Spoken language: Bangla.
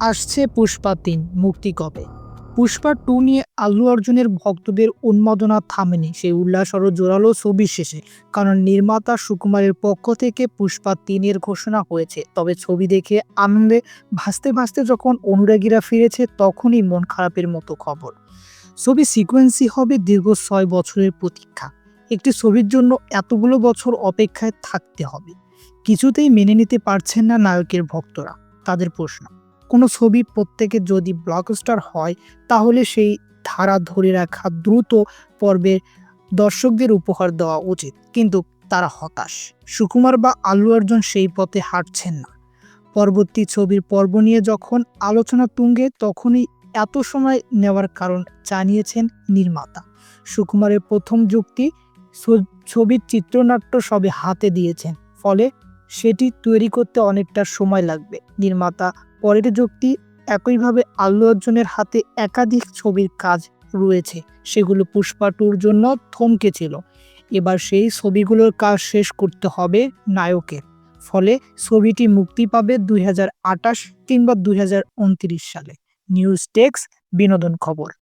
আসছে পুষ্পা ৩ মুক্তি কবে? পুষ্পা ২ নিয়ে আল্লু অর্জুনের ভক্তদের উন্মাদনা থামেনি সেই উল্লাস আরও জোরালো ছবির শেষে। কারণ নির্মাতা সুকুমারের পক্ষ থেকে পুষ্পা ৩ ঘোষণা হয়েছে। তবে ছবি দেখে আনন্দে ভাসতে ভাসতে যখন অনুরাগীরা ফিরেছে তখনই মন খারাপের মতো খবর। ছবি সিকোয়েন্সই হবে দীর্ঘ ৬ বছরের প্রতীক্ষা। একটি ছবির জন্য এতগুলো বছর অপেক্ষায় থাকতে হবে, কিছুতেই মেনে নিতে পারছেন না নায়কের ভক্তরা। তাদের প্রশ্ন, কোনো ছবি প্রত্যেকে যদি ব্লকবাস্টার হয় তাহলে সেই ধারা ধরে রাখা দ্রুত পর্বে দর্শকদের উপহার দেওয়া উচিত, কিন্তু তারা হতাশ। সুকুমার বা আল্লু অর্জুন সেই পথে হাঁটছেন না। পরবর্তী ছবির পর্ব নিয়ে যখন আলোচনা তুঙ্গে তখনই এত সময় নেওয়ার কারণ জানিয়েছেন নির্মাতা। সুকুমারের প্রথম যুক্তি, ছবির চিত্রনাট্য সবে হাতে দিয়েছেন, ফলে সেটি তৈরি করতে অনেকটা সময় লাগবে। নির্মাতা পরের যুক্তি, একইভাবে আল্লু অর্জুনের হাতে একাধিক ছবির কাজ রয়েছে, সেগুলো পুষ্পা ২ জন্য থমকেছিল। এবার সেই ছবিগুলোর কাজ শেষ করতে হবে নায়কের। ফলে ছবিটি মুক্তি পাবে ২০২৮ কিংবা ২০২৯ সালে। নিউজ ডেস্ক, বিনোদন খবর।